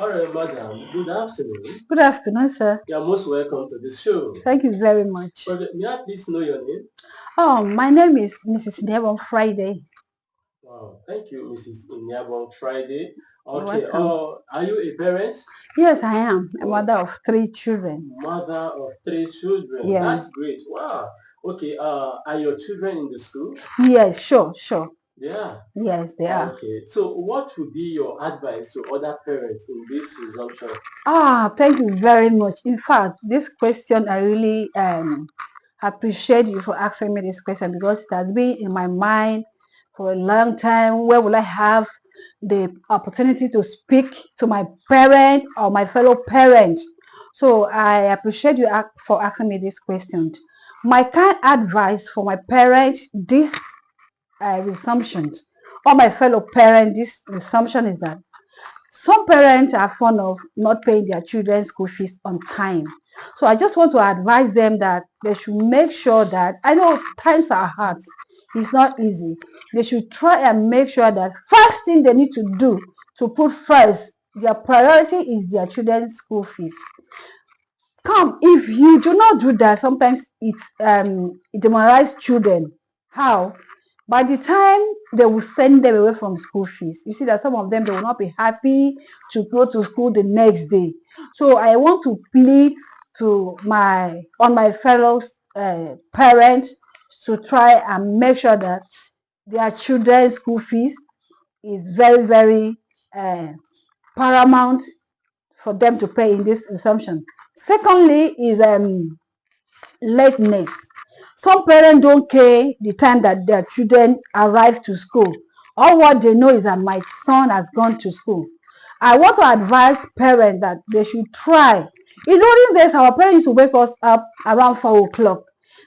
All right, madam. Good afternoon. Good afternoon, sir. You are most welcome to this show. Thank you very much. May I please know your name? My name is Mrs. Devon Friday. Wow, thank you, Mrs. Inyabon Friday. You're Okay, welcome. are you a parent? Yes, I am a Oh, mother of 3 children. mother of three children. Yeah. That's great. Wow. Okay, are your children in the school? Yes, sure. Yeah. Yes, they are. Okay, so what would be your advice to other parents in this resumption? Thank you very much. In fact, this question I really appreciate you for asking me this question because it has been in my mind for a long time. Where will I have the opportunity to speak to my parent or my fellow parent? So I appreciate you for asking me this question. My kind advice for my parent this resumption or my fellow parent this resumption is that some parents are fond of not paying their children's school fees on time. So I just want to advise them that they should make sure that, I know times are hard, it's not easy. They should try and make sure that first thing they need to do to put first, their priority is their children's school fees. Come, if you do not do that, sometimes it demoralizes children. How? By the time they will send them away from school fees, you see that some of them, they will not be happy to go to school the next day. So I want to plead to my fellow parents to try and make sure that their children's school fees is very, very paramount for them to pay in this assumption. Secondly is lateness. Some parents don't care the time that their children arrive to school. All what they know is that my son has gone to school. I want to advise parents that they should try. In olden days, our parents would wake us up around 4 o'clock.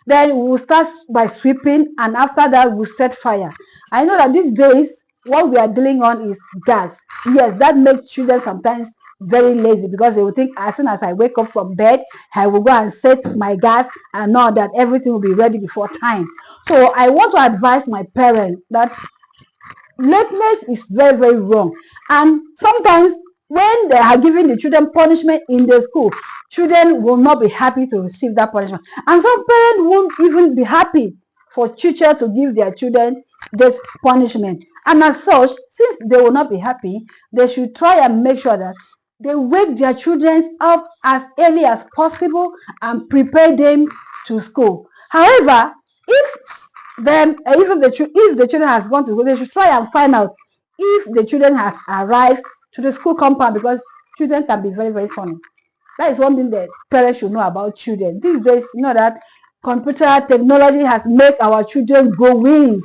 Then we will start by sweeping, and after that, we'll set fire. I know that these days, what we are dealing on is gas. Yes, that makes children sometimes very lazy because they will think as soon as I wake up from bed, I will go and set my gas and know that everything will be ready before time. So I want to advise my parents that lateness is very, very wrong. And sometimes when they are giving the children punishment in the school, children will not be happy to receive that punishment. And some parents won't even be happy for teachers to give their children this punishment. And as such, since they will not be happy, they should try and make sure that they wake their children up as early as possible and prepare them to school. However, if the children has gone to school, they should try and find out if the children has arrived to the school compound because children can be very, very funny. That is one thing that parents should know about children. These days, you know that computer technology has made our children go wings.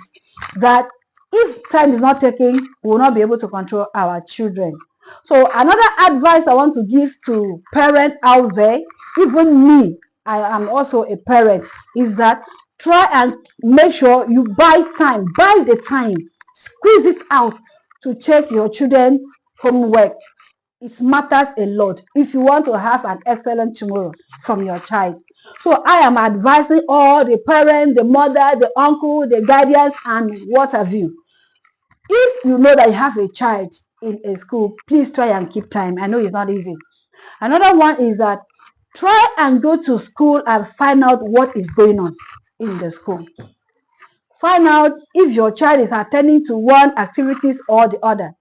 That if time is not taken, we will not be able to control our children. So another advice I want to give to parents out there, even me, I am also a parent, is that try and make sure you buy the time, squeeze it out to check your children homework. It matters a lot if you want to have an excellent tomorrow from your child. So I am advising all the parents, the mother, the uncle, the guardians, and what have you. If you know that you have a child in a school, please try and keep time. I know it's not easy. Another one is that try and go to school and find out what is going on in the school. Find out if your child is attending to one activities or the other.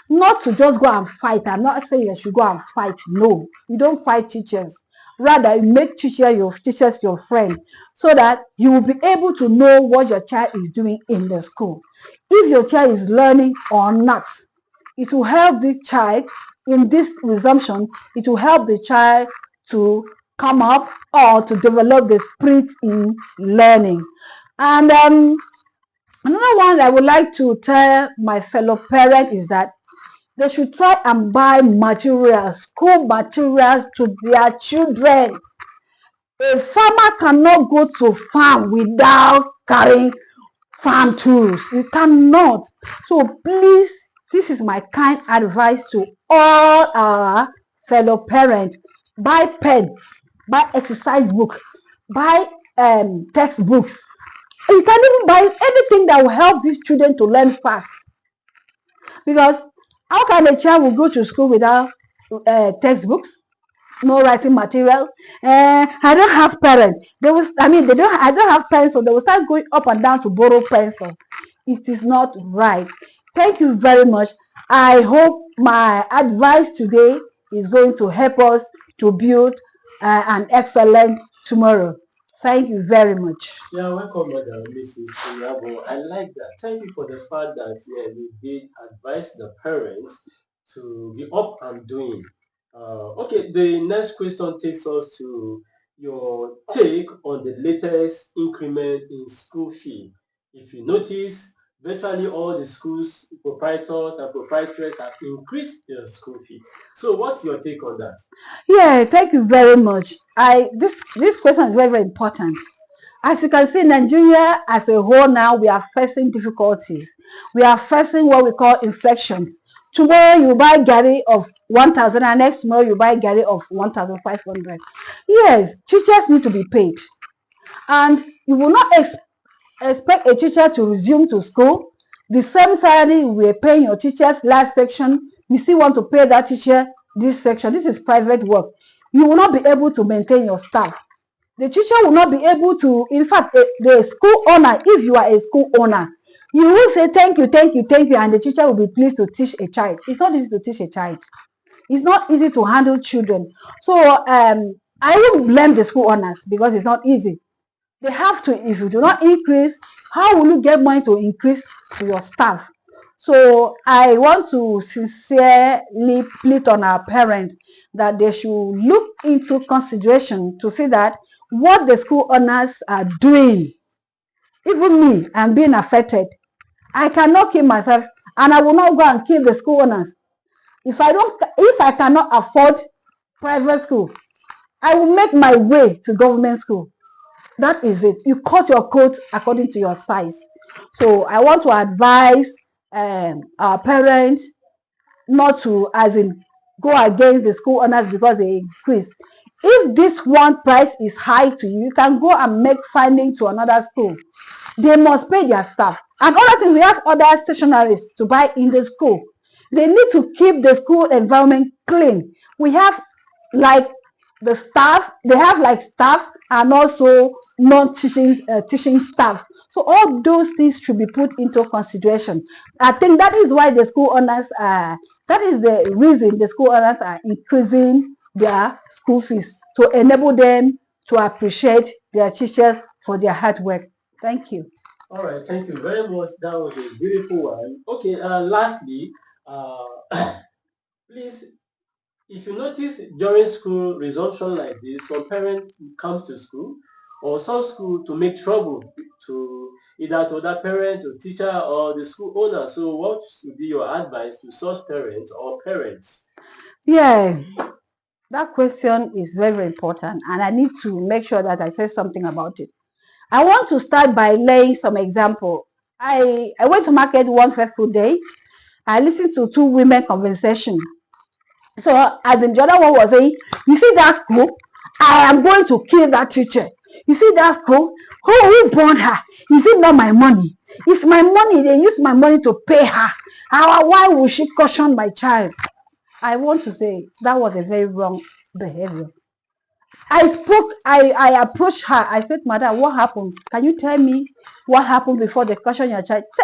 Not to just go and fight. I'm not saying you should go and fight. No, you don't fight teachers. Rather, you make teachers your friend so that you will be able to know what your child is doing in the school. If your child is learning or not, it will help this child in this resumption. It will help the child to come up or to develop the spirit in learning. And another one I would like to tell my fellow parents is that they should try and buy materials, school materials to their children. A farmer cannot go to farm without carrying farm tools. You cannot. So please, this is my kind advice to all our fellow parents. Buy pen, buy exercise book, buy textbooks. You can even buy anything that will help these children to learn fast. Because how can a child will go to school without textbooks, no writing material. I don't have parents. I don't have pencil. They will start going up and down to borrow pencil. It is not right. Thank you very much. I hope my advice today is going to help us to build an excellent tomorrow. Thank you very much. Yeah, welcome, Madam Mrs. Onyabo. I like that. Thank you for the fact that you did advise the parents to be up and doing. Okay, the next question takes us to your take on the latest increment in school fee. If you notice, virtually all the schools, proprietors and proprietors have increased their school fee. So what's your take on that? Yeah, thank you very much. This question is very, very important. As you can see, Nigeria as a whole now, we are facing difficulties. We are facing what we call inflection. Tomorrow you buy Gary of 1,000 and next tomorrow you buy Gary of 1,500. Yes, teachers need to be paid. And you will not expect a teacher to resume to school. The same salary we are paying your teachers last section, you still want to pay that teacher this section. This is private work. You will not be able to maintain your staff. The teacher will not be able to, in fact, the school owner, if you are a school owner, you will say thank you, thank you, thank you, and the teacher will be pleased to teach a child. It's not easy to teach a child. It's not easy to handle children. So I won't blame the school owners because it's not easy. They have to, if you do not increase, how will you get money to increase to your staff? So I want to sincerely plead on our parents that they should look into consideration to see that what the school owners are doing, even me, I'm being affected. I cannot kill myself and I will not go and kill the school owners. If I cannot afford private school, I will make my way to government school. That is it. You cut your coat according to your size. So I want to advise our parents not to, as in, go against the school owners because they increase. If this one price is high to you, you can go and make finding to another school. They must pay their staff. And other things, we have other stationaries to buy in the school. They need to keep the school environment clean. We have like the staff, they have like staff and also non-teaching teaching staff. So all those things should be put into consideration. I think that is why the school owners are, that is the reason the school owners are increasing their school fees to enable them to appreciate their teachers for their hard work. Thank you. All right, thank you very much. That was a beautiful one. Okay, lastly, please, if you notice during school resumption like this, some parent comes to school or some school to make trouble to either to other parent or teacher or the school owner. So what would be your advice to such parents or parents? Yeah, that question is very, very important, and I need to make sure that I say something about it. I want to start by laying some example. I went to market one fateful day. I listened to two women conversation. So as in the other one was saying, you see that school? I am going to kill that teacher. You see that school? Who born her? Is it not my money? It's my money. They use my money to pay her. Why would she caution my child? I want to say that was a very wrong behavior. I approached her. I said, Madam, what happened? Can you tell me what happened before they caution your child? Say,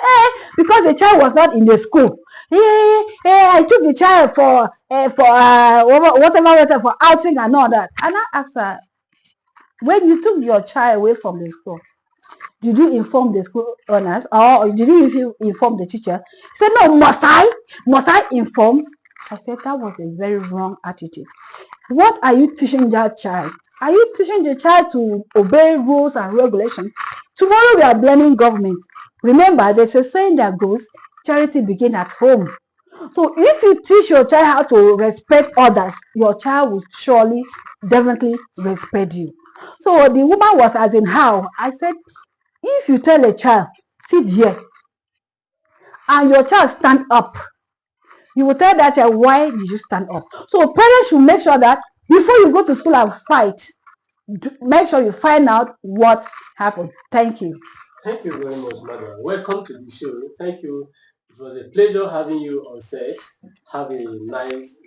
because the child was not in the school. I took the child for whatever, for outing and all that. And I asked her, when you took your child away from the school, did you inform the school owners or did you inform the teacher? She said, no, must I? Must I inform? I said, that was a very wrong attitude. What are you teaching that child? Are you teaching the child to obey rules and regulations? Tomorrow we are blaming government. Remember, there's a saying that goes, charity begins at home. So if you teach your child how to respect others, your child will surely, definitely respect you. So the woman was as in how? I said, if you tell a child, sit here, and your child stand up, you will tell that child, why did you stand up? So parents should make sure that before you go to school and fight, make sure you find out what happened. Thank you. Thank you very much, madam. Welcome to the show. Thank you. It was a pleasure having you on set. Have a nice,